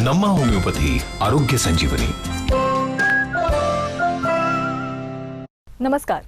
नम्मा homeopathy आरोग्य संजीवनी। नमस्कार,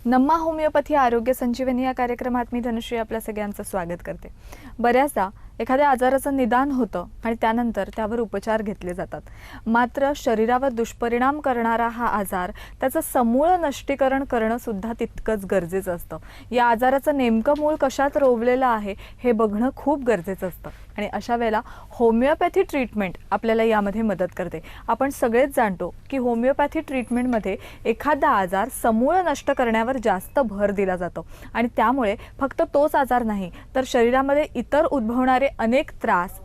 नम्मा homeopathy आरोग्य संजीवनी या कार्यक्रमात मी धनुश्री आपल्या सगळ्यांचं स्वागत करते। बऱ्याचदा एखाद्या आजाराचं निदान होतं आणि त्यानंतर त्यावर उपचार घेतले जातात, मात्र शरीरावर दुष्परिणाम करणारा हा आजार त्याचं समूळ नष्टीकरण करणं सुद्धा तितकंच गरजेचं असतं। या आजाराचं नेमकं मूळ कशात रोवलेलं आहे हे बघणं खूप गरजेचं असतं आणि अशा वेळेला होमिओपॅथी ट्रीटमेंट आपल्याला यामध्ये मदत करते। आपण सगळेच जाणतो की होमिओपॅथी ट्रीटमेंटमध्ये एखादा आजार समूळ नष्ट करण्यावर जास्त भर दिला जातो आणि त्यामुळे फक्त तोच आजार नाही तर शरीरामध्ये इतर उद्भवणारे अनेक त्रास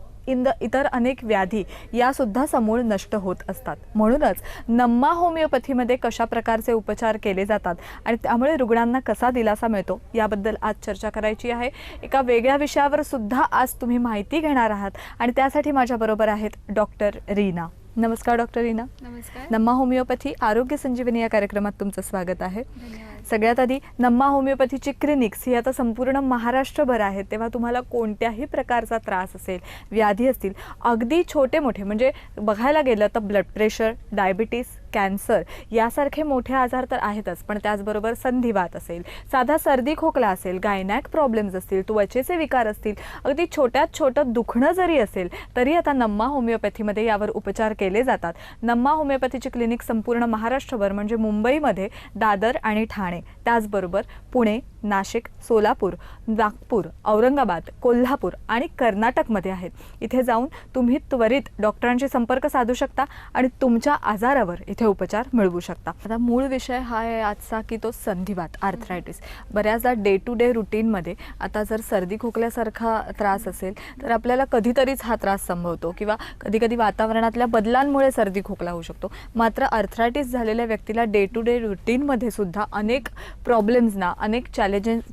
इतर अनेक व्याधी या सुद्धा समूळ नष्ट होत असतात। म्हणूनच नम्मा होमिओपॅथीमध्ये कशा प्रकारचे उपचार केले जातात आणि त्यामुळे रुग्णांना कसा दिलासा मिळतो याबद्दल आज चर्चा करायची आहे। एका वेगळ्या विषयावर सुद्धा आज तुम्ही माहिती घेणार आहात आणि त्यासाठी माझ्या बरोबर आहेत डॉक्टर रीना। नमस्कार डॉक्टर रीना। नमस्कार। नम्मा होमिओपॅथी आरोग्य संजीवनी या कार्यक्रमात तुमचं स्वागत आहे। धन्यवाद। सगळ्यात आधी नम्मा होमिओपॅथीची क्लिनिक्स ही आता संपूर्ण महाराष्ट्रभर आहेत, तेव्हा तुम्हाला कोणत्याही प्रकारचा त्रास असेल, व्याधी असतील, अगदी छोटे मोठे म्हणजे बघायला गेलं तर ब्लड प्रेशर, डायबिटीस, कॅन्सर यासारखे मोठे आजार तर आहेतच, पण त्याचबरोबर संधिवात असेल, साधा सर्दी खोकला असेल, गायनॅक प्रॉब्लेम्स असतील, त्वचेचे विकार असतील, अगदी छोट्यात छोटं दुखणं जरी असेल तरी आता नम्मा होमिओपॅथीमध्ये यावर उपचार केले जातात। नम्मा होमिओपॅथीची क्लिनिक संपूर्ण महाराष्ट्रभर म्हणजे मुंबईमध्ये दादर आणि ठाणे, त्याचबरोबर पुणे, नाशिक, सोलापूर, नागपूर, औरंगाबाद, कोल्हापूर आणि कर्नाटकमध्ये आहेत। इथे जाऊन तुम्ही त्वरित डॉक्टरांशी संपर्क साधू शकता आणि तुमच्या आजारावर इथे उपचार मिळवू शकता। आता मूळ विषय हा आहे आजचा की तो संधिवात, आर्थरायटिस। बऱ्याचदा डे टू डे रुटीनमध्ये आता जर सर्दी खोकल्यासारखा त्रास असेल तर आपल्याला कधीतरीच हा त्रास संभवतो किंवा कधीकधी वातावरणातल्या बदलांमुळे सर्दी खोकला होऊ शकतो, मात्र आर्थरायटिस झालेल्या व्यक्तीला डे टू डे रुटीनमध्ये सुद्धा अनेक प्रॉब्लेम्सना, अनेक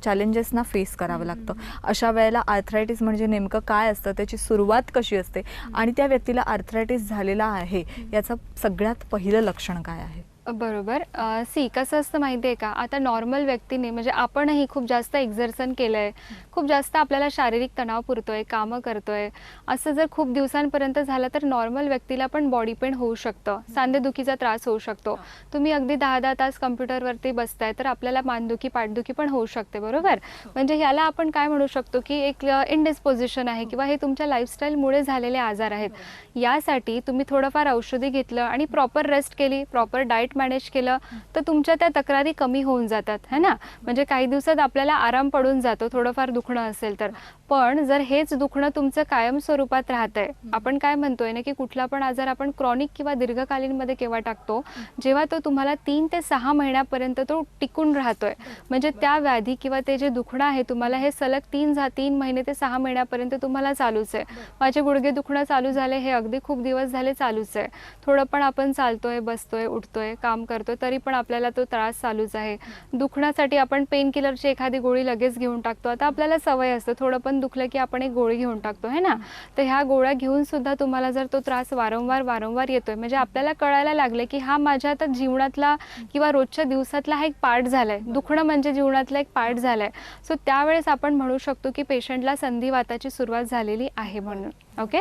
चॅलेंजेसना फेस करावं लागतं। अशा वेळेला आर्थरायटिस म्हणजे नेमकं काय असतं, त्याची सुरुवात कशी असते आणि त्या व्यक्तीला आर्थरायटिस झालेला आहे याचं सगळ्यात पहिलं लक्षण काय आहे? बरोबर। कसं असतं माहिती आहे का, आता नॉर्मल व्यक्तीने म्हणजे आपणही खूप जास्त एक्झर्सन केलं आहे, खूप जास्त आपल्याला शारीरिक तणाव पुरतोय, कामं करतोय, असं जर खूप दिवसांपर्यंत झालं तर नॉर्मल व्यक्तीला पण बॉडी पेन होऊ शकतं, सांधेदुखीचा त्रास होऊ शकतो। तुम्ही अगदी 10-10 तास कम्प्युटरवरती बसताय तर आपल्याला मानदुखी, पाठदुखी पण होऊ शकते, बरोबर। म्हणजे ह्याला आपण काय म्हणू शकतो की एक इनडिस्पोजिशन आहे किंवा हे तुमच्या लाईफस्टाईलमुळे झालेले आजार आहेत। यासाठी तुम्ही थोडंफार औषधी घेतलं आणि प्रॉपर रेस्ट केली, प्रॉपर डाएट मॅनेज केलं तर तुमच्या त्या तक्रारी कमी होऊन जातात, है ना। म्हणजे काही दिवसात आपल्याला आराम पडून जातो थोडंफार दुखणं असेल तर। पण जर हेच दुखणं तुमचं कायम स्वरूपात राहतंय, आपण काय म्हणतोय ना की कुठला पण आजार आपण क्रॉनिक किंवा दीर्घकालीनमध्ये केव्हा टाकतो, जेव्हा तो तुम्हाला 3 ते 6 महिन्यापर्यंत तो टिकून राहतोय। म्हणजे त्या व्याधी किंवा ते जे दुखणं आहे तुम्हाला हे सलग 3 महिने ते 6 महिन्यापर्यंत तुम्हाला चालूच आहे। माझे गुडघे दुखणं चालू झाले, हे अगदी खूप दिवस झाले चालूच आहे। थोडं पण आपण चालतोय, बसतोय, उठतोय, काम करतोय तरी पण आपल्याला तो त्रास चालूच आहे। दुखण्यासाठी आपण पेन किलरची एखादी गोळी लगेच घेऊन टाकतो, आता आपल्याला सवय असते थोडं पण दुखलं की आपण एक गोळी घेऊन टाकतो, है ना। तर ह्या गोळ्या घेऊन सुद्धा तुम्हाला जर तो त्रास वारंवार येतोय, म्हणजे आपल्याला कळायला लागले की हा माझ्या आता जीवनातला किंवा रोजच्या दिवसातला हा एक पार्ट झालाय, दुखणं म्हणजे जीवनातला एक पार्ट झालाय। सो त्यावेळेस आपण म्हणू शकतो की पेशंटला संधिवाताची सुरुवात झालेली आहे म्हणून। ओके,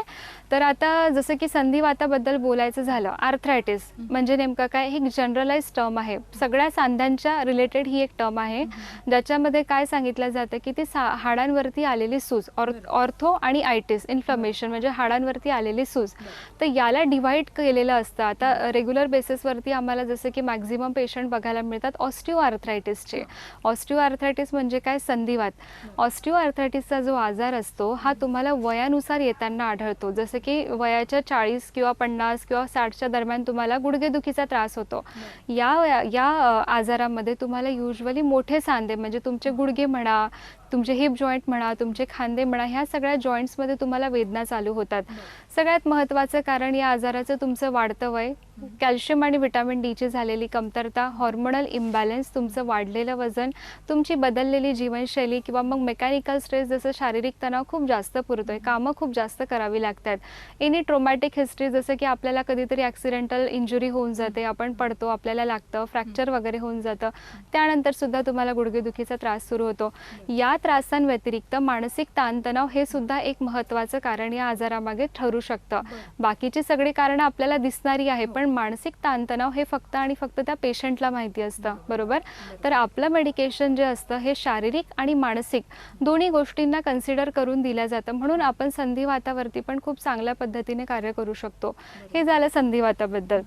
तर आता जसं की संधिवाताबद्दल बोलायचं झालं, आर्थरायटिस म्हणजे नेमकं काय, ही जनरलाइज टर्म आहे, सगळ्या सांध्यांच्या रिलेटेड ही एक टर्म आहे, ज्याच्यामध्ये काय सांगितलं जातं की ती हाडांवरती आलेली सूज, ऑर्थो आणि आयटिस, इन्फ्लमेशन म्हणजे हाडांवरती आलेली सूज, तर याला डिवाइड केलेलं असतं। आता रेग्युलर बेसिसवरती आम्हाला जसं की मॅक्झिमम पेशंट बघायला मिळतात ऑस्टिओ आर्थरायटिसचे। ऑस्टिओ आर्थरायटिस म्हणजे काय, संधिवात। ऑस्टिओ आर्थरायटिसचा जो आजार असतो हा तुम्हाला वयानुसार येताना आढळतो, जसं की वयाच्या 40 किंवा 50 किंवा 60च्या दरम्यान तुम्हाला गुडघेदुखीचा त्रास होतो। या आजारामध्ये तुम्हाला युजुअली मोठे सांधे म्हणजे तुमचे गुडघे म्हणा, तुमचे हिप जॉईंट म्हणा, तुमचे खांदे म्हणा, ह्या सगळ्या जॉईंट्समध्ये तुम्हाला वेदना चालू होतात। सगळ्यात महत्त्वाचं कारण या आजाराचं तुमचं वाढतं वय, कॅल्शियम आणि व्हिटॅमिन डीची झालेली कमतरता, हॉर्मोनल इम्बॅलन्स, तुमचं वाढलेलं वजन, तुमची बदललेली जीवनशैली किंवा मग मेकॅनिकल स्ट्रेस, जसं शारीरिक तणाव खूप जास्त पुरतोय, कामं खूप जास्त करावी लागतात, एनी ट्रॉमॅटिक हिस्ट्री, जसं की आपल्याला कधीतरी ॲक्सिडेंटल इंजुरी होऊन जाते, आपण पडतो, आपल्याला लागतं, फ्रॅक्चर वगैरे होऊन जातं, त्यानंतर सुद्धा तुम्हाला गुडघेदुखीचा त्रास सुरू होतो। यात त्रासांव्यतिरिक्त मानसिक ताणतणाव हे सुद्धा एक महत्त्वाचं कारण या आजारामागे ठरू शकतं. बाकीची सगळी कारणं आपल्याला दिसणारी आहे, पण मानसिक ताणतणाव हे फक्त आणि फक्त त्या पेशंटला माहिती असतं, बरोबर. तर आपलं मेडिकेशन जे असतं हे शारीरिक आणि मानसिक दोन्ही गोष्टींना कन्सिडर करून दिलं जातं, म्हणून आपण संधिवातावरती पण खूप चांगल्या पद्धतीने कार्य करू शकतो. हे झालं संधिवाताबद्दल.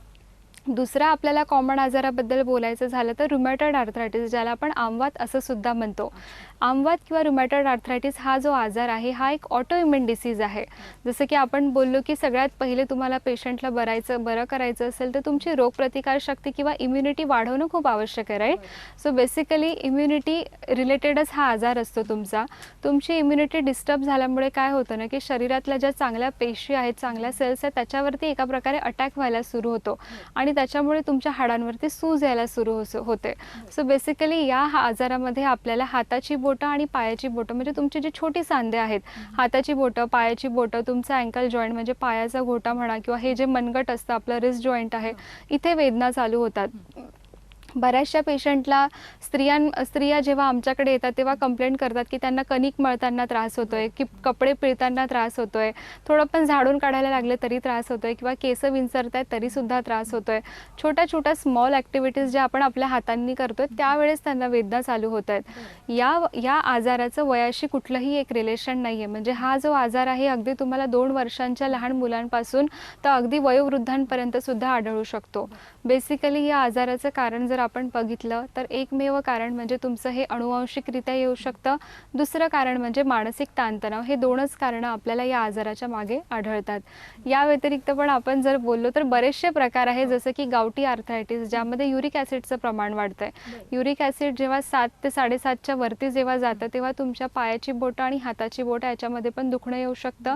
दुसरा आपल्याला कॉमन आजाराबद्दल बोलायचं झालं तर रुमॅटॉइड आर्थरायटिस, ज्याला आपण आमवात असं सुद्धा म्हणतो. आमवात किंवा रुमॅटॉइड आर्थरायटिस हा जो आजार आहे हा एक ऑटोइम्युन डिसीज आहे. जसं की आपण बोललो की सगळ्यात पहिले तुम्हाला पेशंटला बरं करायचं असेल तर तुमची रोगप्रतिकारशक्ती किंवा इम्युनिटी वाढवणं खूप आवश्यक आहे, राईट. सो बेसिकली इम्युनिटी रिलेटेडच हा आजार असतो तुमचा. तुमची इम्युनिटी डिस्टर्ब झाल्यामुळे काय होतं ना की शरीरातल्या ज्या चांगल्या पेशी आहेत, चांगल्या सेल्स आहेत, त्याच्यावरती एका प्रकारे अटॅक व्हायला सुरू होतो आणि त्याच्यामुळे तुमच्या हाडांवरती सूज यायला सुरू होते. सो बेसिकली या आजारामध्ये आपल्याला हाताची बोटं आणि पायाची बोटं, म्हणजे तुमची जी छोटी सांधे आहेत, हाताची बोटं, पायाची बोटं, तुमचा अँकल जॉईंट म्हणजे पायाचा घोटा म्हणा, किंवा हे जे मनगट असतं आपलं रिस्ट जॉईंट आहे, इथे वेदना चालू होतात. बऱ्याचशा पेशंटला स्त्रिया जेव्हा आमच्याकडे येतात तेव्हा कंप्लेंट करतात की त्यांना कणिक मळताना त्रास होतोय, की कपडे पिळताना त्रास होतोय, थोडं पण झाडून काढायला लागले तरी त्रास होतोय, किंवा केस विंचरतायत तरीसुद्धा त्रास होतोय. छोट्या स्मॉल ॲक्टिव्हिटीज ज्या आपण आपल्या हातांनी करतोय त्यावेळेस त्यांना वेदना चालू होत आहेत. या आजाराचं वयाशी कुठलंही एक रिलेशन नाही आहे. म्हणजे हा जो आजार आहे अगदी तुम्हाला 2 वर्षांच्या लहान मुलांपासून तर अगदी वयोवृद्धांपर्यंत सुद्धा आढळू शकतो. बेसिकली या आजाराचं कारण जर आपण बघितलं तर एकमेव कारण म्हणजे तुमचं हे अनुवांशिकरित्या येऊ शकतं. दुसरं कारण म्हणजे मानसिक ताणतणाव. हे 2च कारणं आपल्याला या आजाराच्या मागे आढळतात. या व्यतिरिक्त पण आपण जर बोललो तर बरेचसे प्रकार आहे, जसं की गावठी आर्थरायटिस, ज्यामध्ये युरिक ॲसिडचं प्रमाण वाढतं आहे. युरिक ॲसिड जेव्हा 7 ते 7.5च्या वरती जेव्हा जातं तेव्हा तुमच्या पायाची बोटं आणि हाताची बोटं याच्यामध्ये पण दुखणं येऊ शकतं.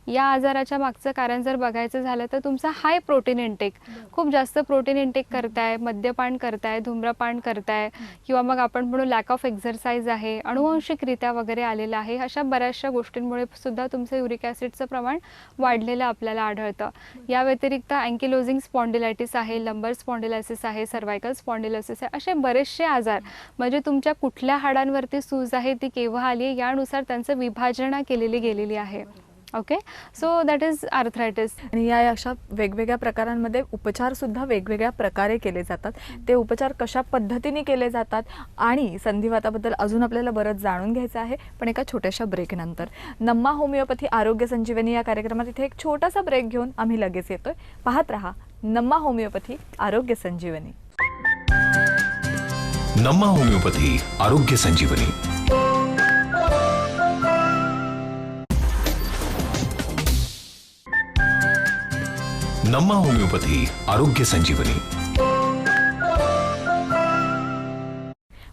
या आजाराच्या मागचं कारण जर बघायचं झालं तर तुमचा हाय प्रोटीन इंटेक, खूप जास्त प्रोटीन इंटेक करताय, मद्यपान करताय, धूम्रपान करताय, किंवा मग आपण म्हणू लॅक ऑफ एक्झरसाइज आहे, अनुवांशिकरित्या वगैरे आलेलं आहे. अशा बऱ्याचशा गोष्टींमुळे सुद्धा तुमचं युरिक ॲसिडचं प्रमाण वाढलेलं आपल्याला आढळतं. या व्यतिरिक्त अँकिलोजिंग स्पॉन्डिलायटिस आहे, लंबर स्पॉन्डिलायसिस आहे, सर्वायकल स्पॉन्डिलोसिस आहे. असे बरेचसे आजार म्हणजे तुमच्या कुठल्या हाडांवरती सूज आहे, ती केव्हा आली आहे, यानुसार त्यांचं विभाजना केलेली गेलेली आहे. Okay, so that is arthritis. आणि या अशा वेगवेगळ्या प्रकारांमध्ये उपचारसुद्धा वेगवेगळ्या प्रकारे केले जातात. ते उपचार कशा पद्धतीने केले जातात आणि संधिवाताबद्दल अजून आपल्याला बरंच जाणून घ्यायचं आहे, पण एका छोट्याशा ब्रेकनंतर. नम्मा होमिओपॅथी आरोग्य संजीवनी या कार्यक्रमात इथे एक छोटासा ब्रेक घेऊन आम्ही लगेच येतोय. पाहत रहा नम्मा होमिओपॅथी आरोग्य संजीवनी. नम्मा होमिओपॅथी आरोग्य संजीवनी. नम्मा होमिओपॅथी आरोग्य संजीवनी.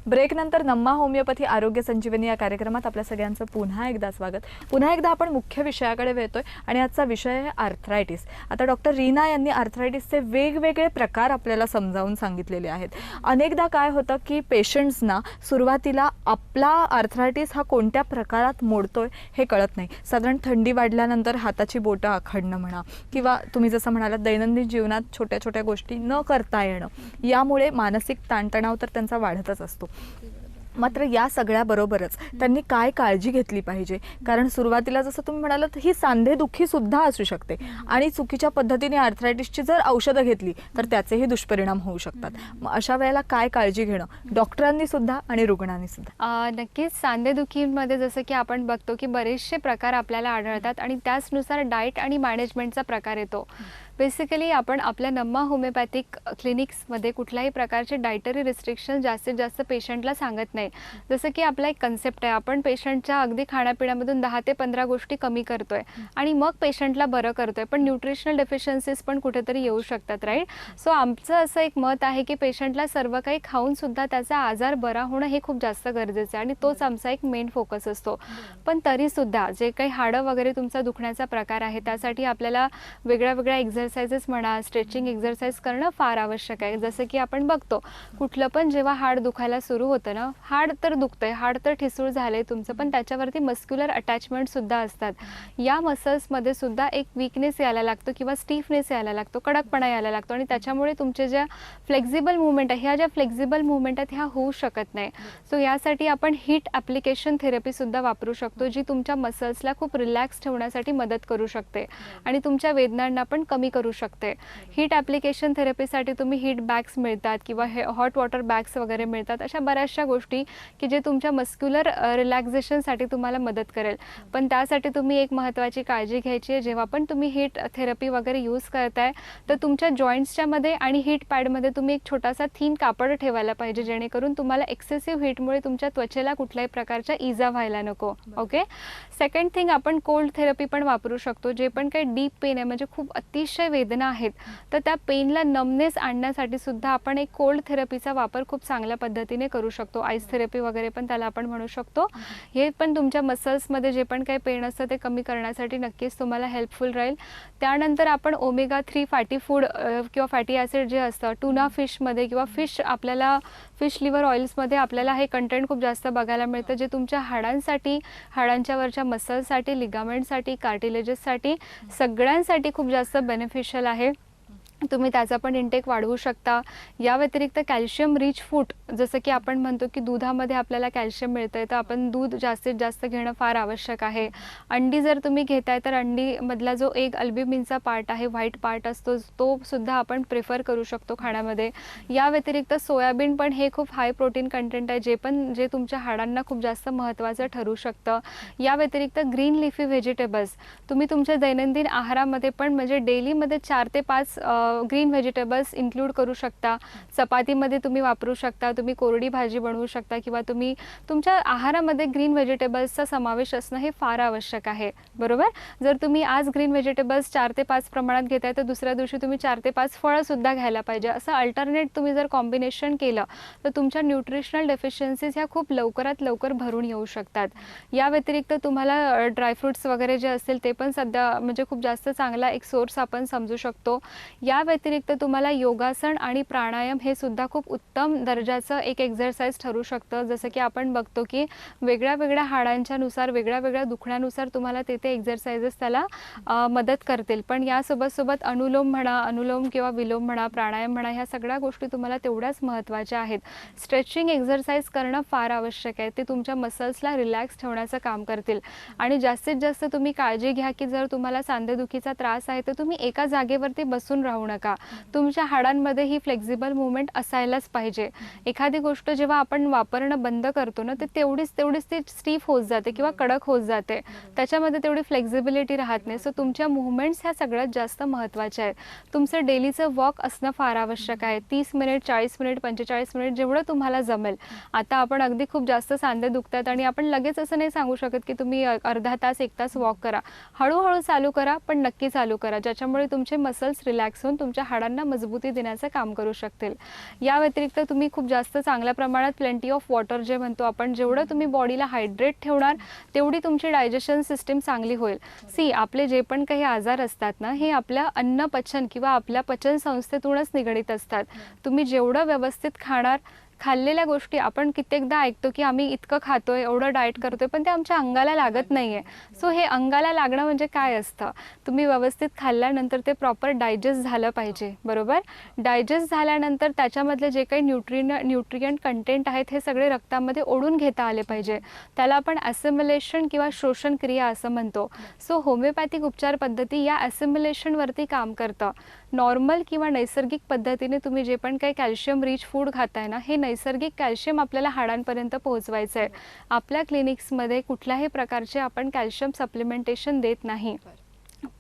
ब्रेकनंतर नम्मा होमिओपॅथी आरोग्य संजीवनी या कार्यक्रमात आपल्या सगळ्यांचं पुन्हा एकदा स्वागत. पुन्हा एकदा आपण मुख्य विषयाकडे वळतोय आणि आजचा विषय आहे आर्थरायटिस. आता डॉक्टर रीना यांनी आर्थरायटिसचे वेगवेगळे प्रकार आपल्याला समजावून सांगितलेले आहेत. अनेकदा काय होतं की पेशंट्सना सुरुवातीला आपला आर्थरायटिस हा कोणत्या प्रकारात मोडतोय हे कळत नाही. साधारण थंडी वाढल्यानंतर हाताची बोटं आखडणं म्हणा, किंवा तुम्ही जसं म्हणालात दैनंदिन जीवनात छोट्या छोट्या गोष्टी न करता येणं, यामुळे मानसिक ताणतणाव तर त्यांचा वाढतच असतो. मात्र या सगळ्याबरोबरच त्यांनी काय काळजी घेतली पाहिजे, कारण सुरुवातीला जसं तुम्ही म्हणालात ही सांधेदुखी सुद्धा असू शकते आणि चुकीच्या पद्धतीने आर्थरायटिसची जर औषधं घेतली तर त्याचेही दुष्परिणाम होऊ शकतात. मग अशा वेळेला काय काळजी घेणं डॉक्टरांनी सुद्धा आणि रुग्णांनी सुद्धा? नक्कीच सांधेदुखीमध्ये जसं की आपण बघतो की बरेचसे प्रकार आपल्याला आढळतात आणि त्याचनुसार डाएट आणि मॅनेजमेंटचा प्रकार येतो. बेसिकली आपण आपल्या नम्मा होमिओपॅथिक क्लिनिक्समध्ये कुठल्याही प्रकारचे डायटरी रिस्ट्रिक्शन जास्तीत जास्त पेशंटला सांगत नाही. जसं की आपला एक कन्सेप्ट आहे, आपण पेशंटच्या अगदी खाण्यापिण्यामधून 10 ते 15 गोष्टी कमी करतोय आणि मग पेशंटला बरं करतोय, पण न्यूट्रिशनल डेफिशियन्सीज पण कुठेतरी येऊ शकतात, राईट. सो आमचं असं एक मत आहे की पेशंटला सर्व काही खाऊन सुद्धा त्याचा आजार बरा होणं हे खूप जास्त गरजेचं आहे आणि तोच आमचा एक मेन फोकस असतो. पण तरीसुद्धा जे काही हाडं वगैरे तुमचा दुखण्याचा प्रकार आहे त्यासाठी आपल्याला वेगळ्या एक्झरसाइज एक्झरसाइजेस म्हणा, स्ट्रेचिंग एक्झरसाइज करणं फार आवश्यक आहे. जसं की आपण बघतो कुठलं पण जेव्हा हाड दुखायला सुरू होतं ना, हाड तर दुखतंय, हाड तर ठिसूळ झालंय तुमचं, पण त्याच्यावरती मस्क्युलर अटॅचमेंटसुद्धा असतात. या मसल्समध्ये सुद्धा एक वीकनेस यायला लागतो किंवा स्टिफनेस यायला लागतो, कडकपणा यायला लागतो आणि त्याच्यामुळे तुमच्या ज्या फ्लेक्झिबल मुवमेंट आहे, ह्या ज्या फ्लेक्झिबल मुवमेंट आहेत ह्या होऊ शकत नाही. सो यासाठी आपण हीट ॲप्लिकेशन थेरपीसुद्धा वापरू शकतो, जी तुमच्या मसल्सला खूप रिलॅक्स ठेवण्यासाठी मदत करू शकते आणि तुमच्या वेदनांना पण कमी करू शकते. हीट ॲप्लिकेशन थेरपीसाठी तुम्ही हीट बॅग्स मिळतात किंवा हॉट वॉटर बॅग्स वगैरे मिळतात. अशा बऱ्याचशा गोष्टी की जे तुमच्या मस्क्युलर रिलॅक्झेशनसाठी तुम्हाला मदत करेल. पण त्यासाठी तुम्ही एक महत्त्वाची काळजी घ्यायची आहे, जेव्हा पण तुम्ही हीट थेरपी वगैरे यूज करताय तर तुमच्या जॉईंट्सच्या मध्ये आणि हीट पॅडमध्ये तुम्ही एक छोटासा थीन कापड ठेवायला पाहिजे, जेणेकरून तुम्हाला एक्सेसिव्ह हीटमुळे तुमच्या त्वचेला कुठल्याही प्रकारच्या इजा व्हायला नको. ओके. सेकंड थिंग, आपण कोल्ड थेरपी पण वापरू शकतो. जे पण काही डीप पेन आहे, म्हणजे खूप अतिशय वेदना आहेत, तर त्या पेनला नमनेस आणण्यासाठी सुद्धा आपण एक कोल्ड थेरपीचा वापर खूप चांगल्या पद्धतीने करू शकतो. आईस थेरपी वगैरे पण त्याला आपण म्हणू शकतो. हे पण तुमच्या मसल्समध्ये जे पण काही पेन असतं ते कमी करण्यासाठी नक्कीच तुम्हाला हेल्पफुल राहील. त्यानंतर आपण ओमेगा 3 फॅटी फूड किंवा फॅटी ॲसिड जे असतं टुना फिशमध्ये किंवा आपल्याला फिश लिव्हर ऑइल्समध्ये आपल्याला हे कंटेंट खूप जास्त बघायला मिळतं, जे तुमच्या हाडांसाठी, हाडांच्या वरच्या मसल्ससाठी, लिगामेंटसाठी, कार्टिलेजेससाठी सगळ्यांसाठी खूप जास्त बेनिफिशियल आहे. तुम्ही त्याचा पण इंटेक वाढवू शकता. या व्यतिरिक्त कॅल्शियम रिच फूड, जसं की आपण म्हणतो की दुधामध्ये आपल्याला कॅल्शियम मिळतं आहे, तर आपण दूध जास्तीत जास्त घेणं फार आवश्यक आहे. अंडी जर तुम्ही घेताय तर अंडीमधला जो एक अल्ब्युमिनचा पार्ट आहे, व्हाईट पार्ट असतो, तो सुद्धा आपण प्रिफर करू शकतो खाण्यामध्ये. या व्यतिरिक्त सोयाबीन पण हे खूप हाय प्रोटीन कंटेंट आहे, जे तुमच्या हाडांना खूप जास्त महत्त्वाचं ठरू शकतं. या व्यतिरिक्त ग्रीन लिफी व्हेजिटेबल्स तुम्ही तुमच्या दैनंदिन आहारामध्ये पण म्हणजे डेलीमध्ये 4 ते 5 ग्रीन व्हेजिटेबल्स इन्क्लूड करू शकता. चपातीमध्ये तुम्ही वापरू शकता, तुम्ही कोरडी भाजी बनवू शकता किंवा तुम्ही तुमच्या आहारामध्ये ग्रीन व्हेजिटेबल्सचा समावेश असणं हे फार आवश्यक आहे. बरोबर. जर तुम्ही आज ग्रीन व्हेजिटेबल्स 4 ते 5 प्रमाणात घेताय तर दुसऱ्या दिवशी तुम्ही 4 ते 5 फळंसुद्धा घ्यायला पाहिजे. असं अल्टरनेट तुम्ही जर कॉम्बिनेशन केलं तर तुमच्या न्यूट्रिशनल डेफिशियन्सीज ह्या खूप लवकरात लवकर भरून येऊ शकतात. या व्यतिरिक्त तुम्हाला ड्रायफ्रूट्स वगैरे जे असतील ते पण सध्या म्हणजे खूप जास्त चांगला एक सोर्स आपण समजू शकतो. या व्यतिरिक्त तुम्हाला योगासन आणि प्राणायाम हे सुद्धा खूप उत्तम दर्जाचं एक एक्झरसाइज ठरू शकतं. जसं की आपण बघतो की वेगळ्या वेगळ्या हाडांच्या नुसार, वेगळ्या वेगळ्या दुखण्यानुसार तुम्हाला ते एक्झरसाइजेस त्याला मदत करतील. पण यासोबत अनुलोम म्हणा, अनुलोम किंवा विलोम म्हणा, प्राणायाम म्हणा, ह्या सगळ्या गोष्टी तुम्हाला तेवढ्याच महत्त्वाच्या आहेत. स्ट्रेचिंग एक्झरसाइज करणं फार आवश्यक आहे. ते तुमच्या मसल्सला रिलॅक्स ठेवण्याचं काम करतील. आणि जास्तीत जास्त तुम्ही काळजी घ्या की जर तुम्हाला सांधेदुखीचा त्रास आहे तर तुम्ही एका जागेवरती बसून राहू नका. तुमच्या हाडांमध्ये ही फ्लेक्झिबल मुवमेंट असायलाच पाहिजे. एखादी गोष्ट जेव्हा आपण वापरणं बंद करतो ना, ते तेवढीच ती स्टीफ होत जाते किंवा कडक होत जाते. त्याच्यामध्ये तेवढी फ्लेक्झिबिलिटी राहत नाही. सो तुमच्या मुवमेंट्स ह्या सगळ्यात जास्त महत्त्वाच्या आहेत. तुमचं डेलीचं वॉक असणं फार आवश्यक आहे. 30 मिनिट, 40 मिनिट, 45 मिनिट जेवढं तुम्हाला जमेल. आता आपण अगदी खूप जास्त सांधे दुखतात आणि आपण लगेच असं नाही सांगू शकत की तुम्ही अर्धा तास, 1 तास वॉक करा. हळूहळू चालू करा, पण नक्की चालू करा, ज्याच्यामुळे तुमचे मसल्स रिलॅक्स होऊन तुमच्या हाडांना मजबूती देण्याचं काम करू शकतील. या व्यतिरिक्त तुम्ही खूप जास्त चांगल्या प्रमाणात प्लेंटी ऑफ वॉटर जे म्हणतो आपण, जेवढं तुम्ही बॉडीला हायड्रेट ठेवणार तेवढी तुमची डायजेशन सिस्टीम चांगली होईल. आपले जे पण काही आजार असतात ना, हे आपल्या अन्नपचन किंवा आपल्या पचन संस्थेतूनच निगडीत असतात. तुम्ही जेवढं व्यवस्थित खाल्लेल्या गोष्टी, आपण कित्येकदा ऐकतो की आम्ही इतकं खातोय, एवढं डाएट करतोय, पण ते आमच्या अंगाला लागत नाहीये. सो हे अंगाला लागणं म्हणजे काय असतं? तुम्ही व्यवस्थित खाल्ल्यानंतर ते प्रॉपर डायजेस्ट झालं पाहिजे. बरोबर. डायजेस्ट झाल्यानंतर त्याच्यामधले जे काही न्यूट्रियंट कंटेंट आहेत हे सगळे रक्तामध्ये ओढून घेता आले पाहिजे. त्याला आपण ॲसिमिलेशन किंवा शोषण क्रिया असं म्हणतो. सो होमिओपॅथिक उपचार पद्धती या ॲसिमिलेशनवरती काम करतं. नॉर्मल किंवा नैसर्गिक पद्धतीने तुम्ही जे पण काही कॅल्शियम रिच फूड खाताय ना, हे नैसर्गिक कॅल्शियम आपल्याला हाडांपर्यंत पोहोचवायचं आहे. आपल्या क्लिनिक्समध्ये कुठल्याही प्रकारचे आपण कॅल्शियम सप्लिमेंटेशन देत नाही.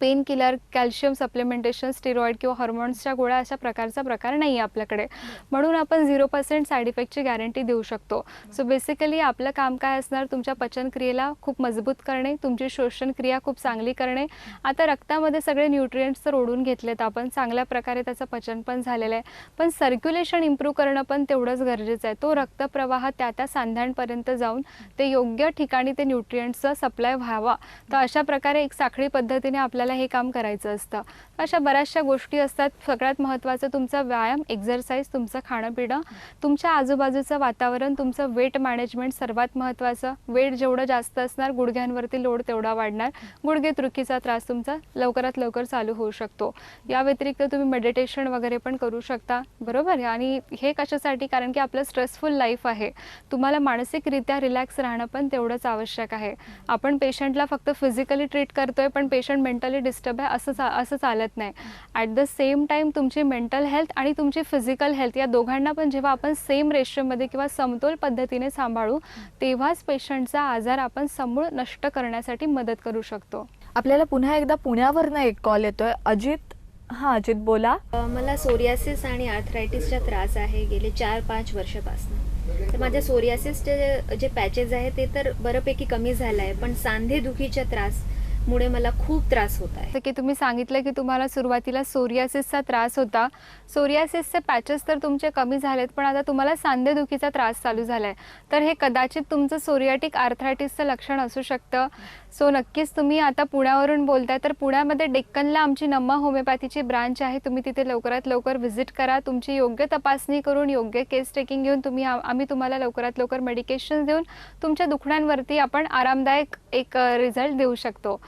Pain killer, calcium supplementation, steroid किंवा हॉर्मोन्सच्या गोळ्या अशा प्रकारचा प्रकार नाही आहे आपल्याकडे. म्हणून आपण 0% साईड इफेक्टची गॅरंटी देऊ शकतो. सो बेसिकली आपलं काम काय असणार? तुमच्या पचनक्रियेला खूप मजबूत करणे, तुमची शोषणक्रिया खूप चांगली करणे. आता रक्तामध्ये सगळे न्यूट्रिएंट्स तर ओढून घेतलेत आपण, चांगल्या प्रकारे त्याचं पचन पण झालेलं आहे, पण सर्क्युलेशन इम्प्रूव्ह करणं पण तेवढंच गरजेचं आहे. तो रक्तप्रवाह त्या सांध्यांपर्यंत जाऊन ते योग्य ठिकाणी ते न्यूट्रिएंट्सचा सप्लाय व्हावा. तर अशा प्रकारे एक साखळी पद्धतीने आपल्याला हे काम करायचं असतं. अशा बऱ्याचशा गोष्टी असतात. सगळ्यात महत्त्वाचं तुमचा व्यायाम, एक्झरसाइज, तुमचं खाणं-पिणं, तुमच्या आजूबाजूचं वातावरण, तुमचं वेट मॅनेजमेंट सर्वात महत्त्वाचं. वेट जेवढं जास्त असणार गुडघ्यांवरती लोड तेवढा वाढणार, गुडघेदुखीचा त्रास तुमचा लवकरात लवकर चालू होऊ शकतो. या व्यतिरिक्त तुम्ही मेडिटेशन वगैरे पण करू शकता, बरोबर. आणि हे कशासाठी? कारण की आपलं स्ट्रेसफुल लाईफ आहे. तुम्हाला मानसिकरित्या रिलॅक्स राहणं पण तेवढंच आवश्यक आहे. आपण पेशंटला फक्त फिजिकली ट्रीट करतोय पण पेशंट मेंटली डिस्टर्ब आहे असं चालत नाही. ॲट द सेम टाईम तुमची मेंटल हेल्थ आणि तुमची फिजिकल हेल्थ या दोघांना पण जेव्हा आपण सेम रेशोमध्ये किंवा समतोल पद्धतीने सांभाळू तेव्हाच पेशंटचा आजार आपण समूळ नष्ट करण्यासाठी मदत करू शकतो. आपल्याला पुन्हा एकदा पुण्यावरनं एक कॉल येतोय. अजित, हां अजित बोला. मला सोरियासिस आणि आर्थरायटिसचा त्रास आहे गेले 4-5 वर्षापासून. तर माझ्या सोरियासिसचे जे पॅचेस आहे ते तर बऱ्यापैकी कमी झालं आहे, पण सांधेदुखीचा त्रासमुळे मला खूप त्रास होत आहे. जसं की तुम्ही सांगितलं की तुम्हाला सुरुवातीला सोरियासिसचा त्रास होता. सोरियासिसचे पॅचेस तर तुमचे कमी झालेत, पण आता तुम्हाला सांधेदुखीचा त्रास चालू झाला आहे. तर हे कदाचित तुमचं सोरियाटिक आर्थरायटिसचं लक्षण असू शकतं. सो नक्कीच तुम्ही आता पुण्यावरून बोलताय, तर पुण्यामध्ये डेक्कनला आमची नम्मा होमिओपॅथीची ब्रांच आहे. तुम्ही तिथे लवकरात लवकर व्हिजिट करा. तुमची योग्य तपासणी करून योग्य केस टेकिंग घेऊन आम्ही तुम्हाला लवकरात लवकर मेडिकेशन देऊन तुमच्या दुखण्यांवरती आपण आरामदायक एक रिझल्ट देऊ शकतो.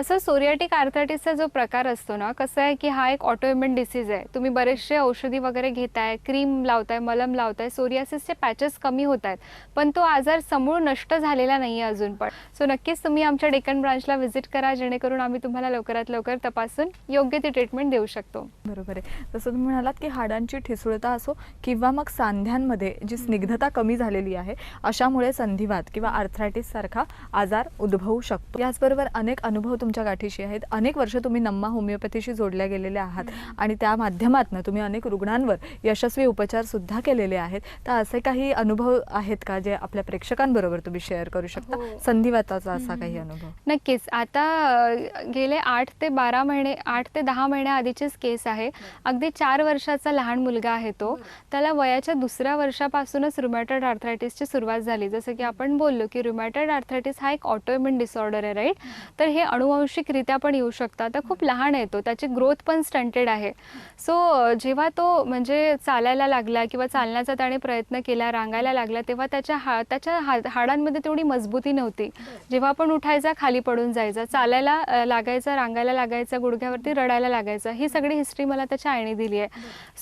सर सोरियाटिक आर्थरायटिसचा जो प्रकार असतो ना, कसं आहे की हा एक ऑटोइम्युन डिसीज आहे. तुम्ही बरेचसे औषधी वगैरे घेताय, क्रीम लावताय, मलम लावताय, सोरियासिसचे पॅचेस कमी होत आहेत, पण तो आजार समूळ नष्ट झालेला नाही आहे अजून पण. सो नक्कीच तुम्ही आमच्या डेक्कन ब्रांचला व्हिजिट करा, जेणेकरून आम्ही तुम्हाला लवकरात लवकर तपासून योग्य ती ट्रीटमेंट देऊ शकतो. बरोबर आहे. जसं तुम्ही म्हणालात की हाडांची ठिसूळता असो किंवा मग सांध्यांमध्ये जी स्निग्धता कमी झालेली आहे, अशामुळे संधिवात किंवा आर्थरायटिस सारखा आजार उद्भवू शकतो. याचबरोबर अनेक अनुभव तुमच्या गाठीशी आहेत. अनेक वर्ष तुम्ही नम्मा होमिओपॅथीशी जोडल्या गेलेल्या आहात आणि त्या माध्यमातून तुम्ही अनेक रुग्णांवर यशस्वी उपचार सुद्धा केलेले आहेत. तर असे काही अनुभव आहेत का जे आपल्या प्रेक्षकांबरोबर तुम्ही शेअर करू शकता? संधिवाताचा असा काही अनुभव? नक्कीच. आता गेले 8 ते 10 महिन्या आधीचीच केस आहे. अगदी 4 वर्षाचा लहान मुलगा आहे तो. त्याला वयाच्या 2ऱ्या वर्षापासूनच रुमॅटॉइड आर्थरायटिसची सुरुवात झाली. जसं की आपण बोललो की रुमॅटॉइड आर्थरायटिस हा एक ऑटोइम्युन डिसऑर्डर आहे, राईट. तर हे अनुवांशिकरित्या पण येऊ शकतं. आता खूप लहान आहे तो, त्याची ग्रोथ पण स्टंटेड आहे. सो जेव्हा तो म्हणजे चालायला लागला किंवा चालण्याचा त्याने प्रयत्न केला, रांगायला लागला, तेव्हा त्याच्या हाडांमध्ये तेवढी मजबूती नव्हती. जेव्हा पण उठायचा खाली पडून जायचा, चालायला लागायचा, रांगायला लागायचा, गुडघ्यावरती रडायला लागायचा. ही सगळी हिस्ट्री मला त्याच्या आईने दिली आहे.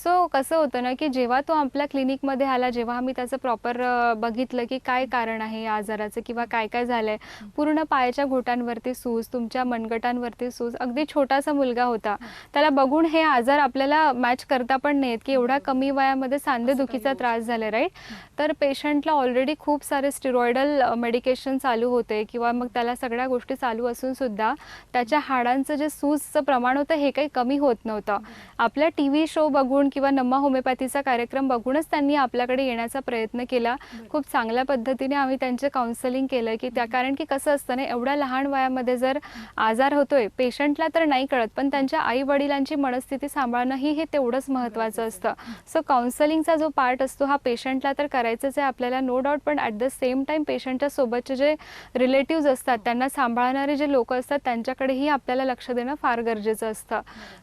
सो कसं होतं ना की जेव्हा तो आपल्या क्लिनिकमध्ये आला, जेव्हा आम्ही त्याचं प्रॉपर बघितलं की काय कारण आहे या आजाराचं किंवा काय काय झालं आहे, पूर्ण पायाच्या घोटांवरती सूज, तुमच्या मनगटांवरती सूज, अगदी छोटासा मुलगा होता. त्याला बघून हे आजार आपल्याला मॅच करता पण नाहीत की एवढ्या कमी वयामध्ये सांधेदुखीचा त्रास झाला, राईट. तर पेशंटला ऑलरेडी खूप सारे स्टिरॉइडल मेडिकेशन चालू होते किंवा मग त्याला सगळ्या गोष्टी चालू असून सुद्धा त्याच्या हाडांचं जे सूजचं प्रमाण होतं हे काही कमी होत नव्हतं. आपल्या TV शो बघून किंवा नम्मा होमिओपॅथीचा कार्यक्रम बघूनच त्यांनी आपल्याकडे येण्याचा प्रयत्न केला. खूप चांगल्या पद्धतीने आम्ही त्यांचे काउन्सलिंग केलं की कारण की कसं असतं ना, एवढ्या लहान वयामध्ये जर आजार होतोय, पेशंटला तर नाही कळत, पण त्यांच्या आई वडिलांची मनस्थिती सांभाळणंही हे तेवढंच महत्त्वाचं असतं. सो काउन्सलिंगचा जो पार्ट असतो हा पेशंटला तर करायचंच आहे आपल्याला, नो डाऊट, पण ॲट द सेम टाईम पेशंटच्या सोबतचे जे रिलेटिव्ज असतात, त्यांना सांभाळणारे जे लोक असतात, त्यांच्याकडेही आपल्याला लक्ष देणं फार गरजेचं असतं.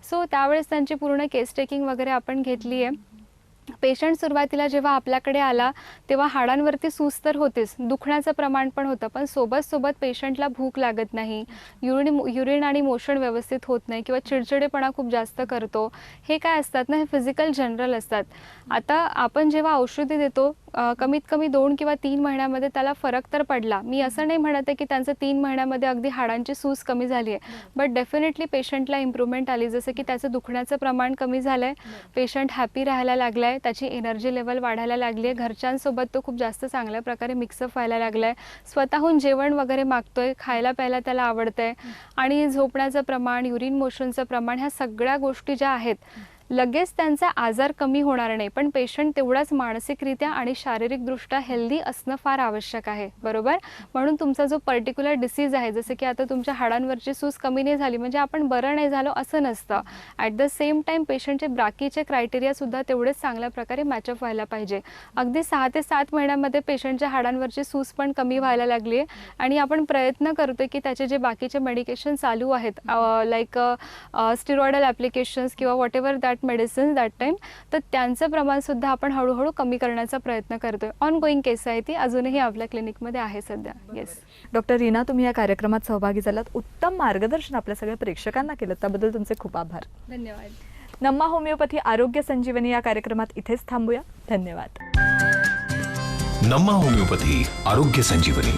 सो त्यावेळेस त्यांची पूर्ण केस टेकिंग वगैरे आपण घेतली आहे. पेशंट सुरुवातीला जेव्हा आपल्याकडे आला तेव्हा हाडांवरती सूज तर होतेच, दुखण्याचं प्रमाण पण होतं, पण सोबत पेशंटला भूक लागत नाही, युरिन आणि मोशन व्यवस्थित होत नाही किंवा चिडचिडेपणा खूप जास्त करतो. हे काय असतात ना, हे फिजिकल जनरल असतात. आता आपण जेव्हा औषधी देतो कमीत कमी 2 किंवा 3 महिन्यामध्ये त्याला फरक तर पडला. मी असं नाही म्हणत आहे की त्यांचं 3 महिन्यामध्ये अगदी हाडांची सूज कमी झाली आहे, बट डेफिनेटली पेशंटला इम्प्रूव्हमेंट आली. जसं की त्याचं दुखण्याचं प्रमाण कमी झालं आहे, पेशंट हॅपी राहायला लागला आहे, त्याची एनर्जी लेवल वाढायला लागली आहे, घरच्यांसोबत तो खूप जास्त चांगल्या प्रकारे मिक्सअप व्हायला लागला आहे, स्वतःहून जेवण वगैरे मागतोय, खायला प्यायला त्याला आवडतंय, आणि झोपण्याचं प्रमाण, युरिन मोशनचं प्रमाण, ह्या सगळ्या गोष्टी ज्या आहेत लगेच त्यांचा आजार कमी होणार नाही, पण पेशंट तेवढाच मानसिकरित्या आणि शारीरिकदृष्ट्या हेल्दी असणं फार आवश्यक आहे, बरोबर. म्हणून तुमचा जो पर्टिक्युलर डिसीज आहे, जसं की आता तुमच्या हाडांवरची सूज कमी नाही झाली म्हणजे आपण बरं नाही झालो असं नसतं. ॲट द सेम टाईम पेशंटचे बाकीचे क्रायटेरियासुद्धा तेवढेच चांगल्या प्रकारे मॅचअप व्हायला पाहिजे. अगदी 6 ते 7 महिन्यामध्ये पेशंटच्या हाडांवरची सूज पण कमी व्हायला लागली आहे आणि आपण प्रयत्न करतोय की त्याचे जे बाकीचे मेडिकेशन चालू आहेत, लाईक स्टिरॉइडल ॲप्लिकेशन्स किंवा what ever that medicine that time, तर त्यांचं प्रमाणसुद्धा आपण हळूहळू कमी करण्याचा प्रयत्न करतोय. ऑनगोईंग केस आहे ती, अजूनही आपल्या क्लिनिकमध्ये आहे सध्या. येस. डॉक्टर रीना, तुम्ही या कार्यक्रमात सहभागी झालात, उत्तम मार्गदर्शन आपल्या सगळ्या प्रेक्षकांना केलं, त्याबद्दल तुमचे खूप आभार. धन्यवाद. नम्मा होमिओपॅथी आरोग्य संजीवनी या कार्यक्रमात इथेच थांबूया. धन्यवाद. नम्मा होमिओपॅथी आरोग्य संजीवनी.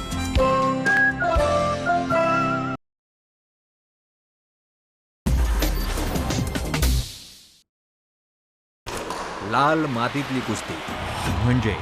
लाल मातीतली कुस्ती म्हणजे